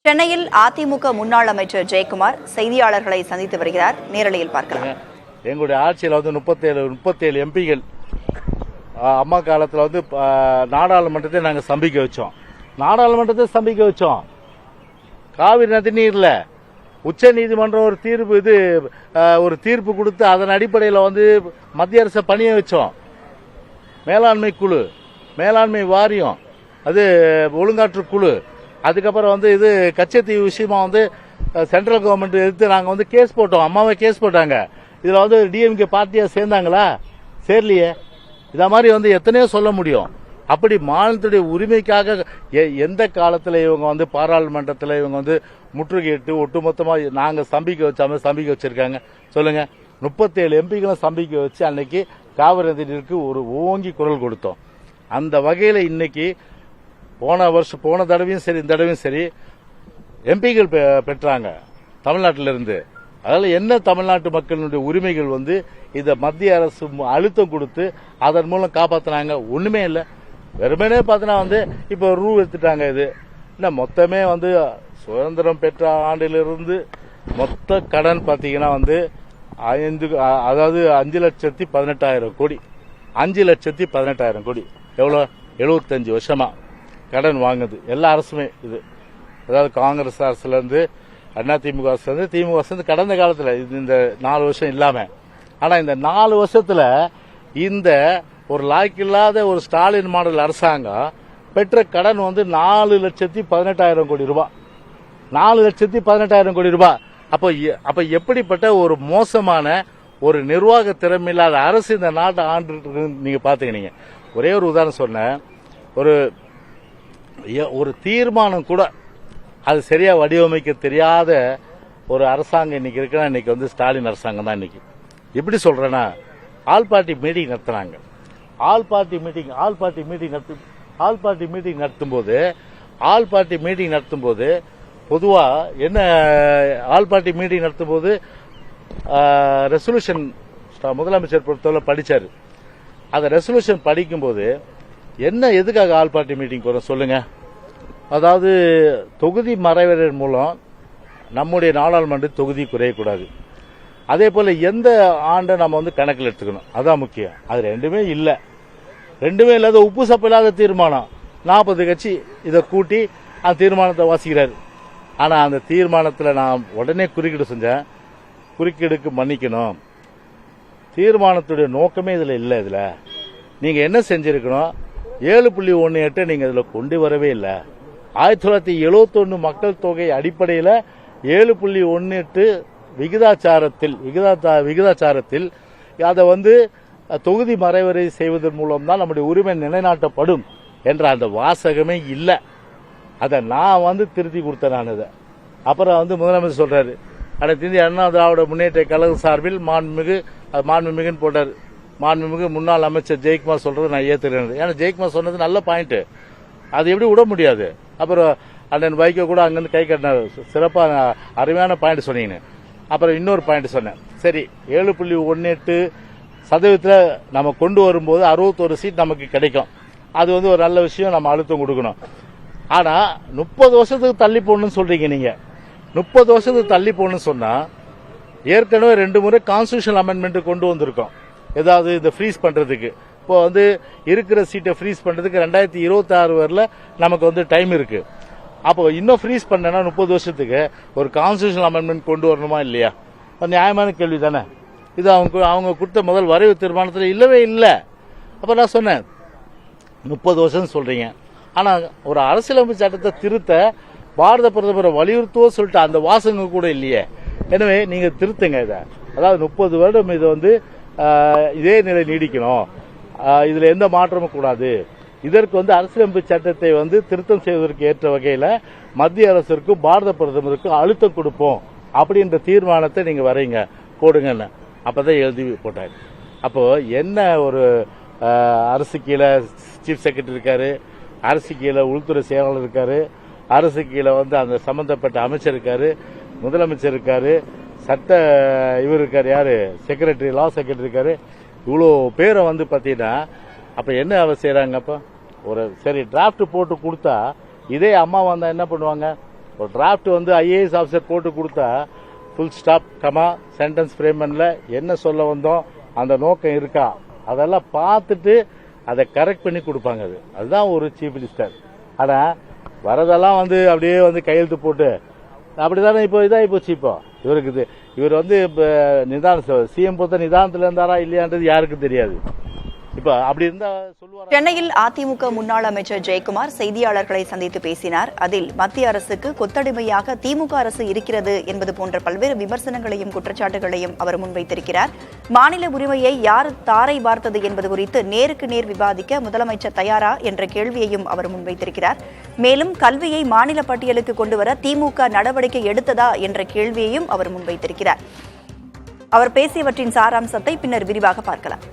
சென்னையில் அதிமுக முன்னாள் அமைச்சர் ஜெயக்குமார் செய்தியாளர்களை சந்தித்து வருகிறார். நேரலையில் பார்க்கலாம். எங்களுடைய ஆட்சியில் வந்து 37 எம்பிகள் அம்மா காலத்தில் வந்து நாடாளுமன்றத்தை நாங்கள் ஸ்தம்பிக்க வச்சோம். காவிரி நதி நீர்ல உச்ச நீதிமன்றம் ஒரு தீர்ப்பு கொடுத்து அதன் அடிப்படையில் வந்து மத்திய அரசை பணிய வச்சோம். மேலாண்மை குழு, மேலாண்மை வாரியம், அது ஒழுங்காற்று குழு, அதுக்கப்புறம் வந்து இது கச்சத்தீவு விஷயமா வந்து சென்ட்ரல் கவர்மெண்ட் எடுத்து நாங்கள் வந்து கேஸ் போட்டோம். அம்மாவை கேஸ் போட்டாங்க. இதில் வந்து டிஎம்கே பார்ட்டியா சேர்ந்தாங்களா? சேரலையே. இத மாதிரி வந்து எத்தனையோ சொல்ல முடியும். அப்படி மாநிலத்துடைய உரிமைக்காக எந்த காலத்தில் இவங்க வந்து பாராளுமன்றத்தில் இவங்க வந்து முற்றுகையிட்டு ஒட்டுமொத்தமாக நாங்கள் ஸ்தம்பிக்க வச்சிருக்காங்க சொல்லுங்க. 37 எம்பிகளும் ஸ்தம்பிக்க வச்சு அன்னைக்கு காவிரி நதிக்கு ஒரு ஓங்கி குரல் கொடுத்தோம். அந்த வகையில் இன்னைக்கு போன தடவையும் சரி இந்த தடவையும் சரி எம்பிகள் பெற்றாங்க தமிழ்நாட்டிலிருந்து. அதனால என்ன தமிழ்நாட்டு மக்களுடைய உரிமைகள் வந்து இதை மத்திய அரசு அழுத்தம் கொடுத்து அதன் மூலம் காப்பாற்றினாங்க. ஒண்ணுமே இல்லை. வெறுமனே பார்த்தனா வந்து இப்ப எடுத்துட்டாங்க. இது இல்ல மொத்தமே வந்து சுதந்திரம் பெற்ற ஆண்டிலிருந்து மொத்த கடன் பாத்தீங்கன்னா வந்து 5,18,000 கோடி. 5,18,000 கோடி எவ்வளவு? 75 வருஷமா கடன் வாங்குது எல்லா அரசுமே. இது அதாவது காங்கிரஸ் அரசுல இருந்து அதிமுக அரசுல இருந்து திமுக அரசு கடந்த காலத்துல இந்த 4 வருஷம் இல்லாம. ஆனா இந்த 4 வருஷத்துல இந்த ஒரு லாய்க்கில்லாத ஒரு ஸ்டாலின் மாடல் அரசாங்கம் பெற்ற கடன் வந்து 4,18,000 கோடி ரூபாய். 4,18,000 கோடி ரூபாய். அப்ப எப்படிப்பட்ட ஒரு மோசமான ஒரு நிர்வாக திறமையில்லாத அரசு இந்த நாட்டை ஆண்டு நீங்க பாத்துக்கினீங்க. ஒரே ஒரு உதாரணம் சொன்னேன். ஒரு தீர்மானம் கூட அது சரியா வடிவமைக்க தெரியாத ஒரு அரசாங்கம் இன்னைக்கு இருக்குன்னா இன்னைக்கு வந்து ஸ்டாலின் அரசாங்கம் தான். இன்னைக்கு எப்படி சொல்றேன்னா, ஆல் பார்ட்டி மீட்டிங் நடத்துறாங்க. ஆல் பார்ட்டி மீட்டிங் நடத்தும்போது பொதுவா என்ன ஆல் பார்ட்டி மீட்டிங் நடத்தும்போது ரெசல்யூஷன் முதலமைச்சர் பொறுத்தவரை படிச்சாரு. அந்த ரெசல்யூஷன் படிக்கும்போது என்ன எதுக்காக ஆல் பார்ட்டி மீட்டிங் போறோம் சொல்லுங்க. அதாவது தொகுதி மறைவதன் மூலம் நம்முடைய நாடாளுமன்ற தொகுதி குறையக்கூடாது. அதே போல எந்த ஆண்டை நம்ம வந்து கணக்கில் எடுத்துக்கணும், அதான் முக்கியம். அது ரெண்டுமே இல்லாத உப்பு சப்பு இல்லாத தீர்மானம் 40 கட்சி இதை கூட்டி அந்த தீர்மானத்தை வாசிக்கிறாரு. ஆனா அந்த தீர்மானத்தில் நான் உடனே குறுக்கீடுக்கு மன்னிக்கணும். தீர்மானத்துடைய நோக்கமே இதுல இல்ல. இதுல நீங்க என்ன செஞ்சிருக்கணும், 7.18 நீங்க இதுல கொண்டு வரவே இல்லை. 1971 மக்கள் தொகை அடிப்படையில் 7.18 விகிதாச்சாரத்தில் அதை வந்து தொகுதி மறைவரை செய்வதன் மூலம் தான் நம்முடைய உரிமை நிலைநாட்டப்படும் என்ற அந்த வாசகமே இல்லை. அதை நான் வந்து திருத்தி கொடுத்தேன். நான் இதை அப்புறம் வந்து முதலமைச்சர் சொல்றாரு, அனைத்து இந்திய அண்ணா திராவிட முன்னேற்ற கழக சார்பில் மாண்புமிகுன்னு போட்டார். மாண்புமிகு முன்னாள் அமைச்சர் ஜெயக்குமார் சொல்றது நான் ஏத்துக்கிறேன். ஏன்னா ஜெயக்குமார் சொன்னது நல்ல பாயிண்ட், அது எப்படி விட முடியாது. அப்புறம் அண்ணன் வைகோ கூட அங்கிருந்து கை கட்டினார். சிறப்பா அருமையான பாயிண்ட் சொன்னீங்க. அப்புறம் இன்னொரு பாயிண்ட் சொன்னேன். சரி, 7.18% நம்ம கொண்டு வரும்போது 61 சீட் நமக்கு கிடைக்கும். அது வந்து ஒரு நல்ல விஷயம், நம்ம அழுத்தம் கொடுக்கணும். ஆனா 30 வருஷத்துக்கு தள்ளி போடணும்னு சொல்றீங்க நீங்க. 30 வருஷத்துக்கு தள்ளி போடணும்னு சொன்னா ஏற்கனவே 2 முறை கான்ஸ்டிடியூஷனல் அமெண்ட்மெண்ட் கொண்டு வந்திருக்கோம். ஏதாவது இந்த ஃப்ரீஸ் பண்றதுக்கு. இப்போ வந்து இருக்கிற சீட்டை ஃப்ரீஸ் பண்றதுக்கு 2026 வரல நமக்கு வந்து டைம் இருக்கு. அப்போ இன்னும் ஃப்ரீஸ் பண்ணனா 30 வருஷத்துக்கு ஒரு கான்ஸ்டிடியூஷனல் அமெண்ட்மெண்ட் கொண்டு வரணுமா இல்லையா? நியாயமான கேள்வி தானே இது. அவங்க கொடுத்த முதல் வரைவு தீர்மானத்தில் இல்லவே இல்லை. அப்ப நான் சொன்னேன் 30 வருஷம் சொல்றீங்க, ஆனா ஒரு அரசியலமைப்பு சட்டத்தை திருத்த பாரத பிரதமரை வலியுறுத்துவோம் சொல்லிட்டு அந்த வாசகம் கூட இல்லையே. எனவே நீங்க திருத்துங்க இதை. அதாவது 30 வருடம் இது வந்து இதே நிலை நீடிக்கணும், இதுல எந்த மாற்றமும் கூடாது. இதற்கு வந்து அரசியலமைப்பு சட்டத்தை வந்து திருத்தம் செய்வதற்கு ஏற்ற வகையில மத்திய அரசிற்கும் பாரத பிரதமருக்கும் அழுத்தம் கொடுப்போம் அப்படின்ற தீர்மானத்தை நீங்க வரைங்க, போடுங்கன்னு. அப்பதான் எழுதி போட்டாரு. அப்போ என்ன ஒரு அரசு கீழே சீஃப் செக்ரட்டரி இருக்காரு, அரசு கீழே உள்துறை செயலாளர் இருக்காரு, அரசு கீழே வந்து அந்த சம்பந்தப்பட்ட அமைச்சர் இருக்காரு, முதலமைச்சர் இருக்காரு, சட்ட இவர் இருக்காரு, யாரு செக்ரட்டரி, லா செக்ரட்டரி இருக்காரு. இவ்வளோ பேரை வந்து பாத்தீங்கன்னா அப்ப என்ன செய்யறாங்க? அப்ப ஒரு சரி டிராப்ட் போட்டு கொடுத்தா இதே அம்மா வந்தா என்ன பண்ணுவாங்க? ஒரு டிராஃப்ட் வந்து ஐஏஎஸ் ஆஃபீஸர் போட்டு கொடுத்தா ஃபுல் ஸ்டாப் கமா சென்டென்ஸ் ஃப்ரேம்ல என்ன சொல்ல வந்தோம், அந்த நோக்கம் இருக்கா, அதெல்லாம் பார்த்துட்டு அதை கரெக்ட் பண்ணி கொடுப்பாங்க. அதுதான் ஒரு சீஃப் மினிஸ்டர். ஆனா வரதெல்லாம் வந்து அப்படியே வந்து கையெழுத்து போட்டு அப்படிதானே இப்போ இதாகி போச்சு. இப்போ இவர் வந்து சிஎம் பொறுத்த நிதானத்தில் இருந்தாரா இல்லையான்றது யாருக்கும் தெரியாது. இப்ப அப்படி இருந்தா சொல்லுவாங்க. சென்னையில் அதிமுக முன்னாள் அமைச்சர் ஜெயக்குமார் செய்தியாளர்களை சந்தித்து பேசினார். அதில் மத்திய அரசுக்கு கொத்தடிமையாக திமுக அரசு இருக்கிறது என்பது போன்ற பல்வேறு விமர்சனங்களையும் குற்றச்சாட்டுகளையும் அவர் முன்வைத்திருக்கிறார். மாநில உரிமையை யார் தாரை வார்த்தது என்பது குறித்து நேருக்கு நேர் விவாதிக்க முதலமைச்சர் தயாரா என்ற கேள்வியையும் அவர் முன்வைத்திருக்கிறார். மேலும் கல்வியை மாநில பட்டியலுக்கு கொண்டுவர திமுக நடவடிக்கை எடுத்ததா என்ற கேள்வியையும் அவர் முன்வைத்திருக்கிறார். அவர் பேசியவற்றின் சாராம்சத்தை பின்னர் விரிவாக பார்க்கலாம்.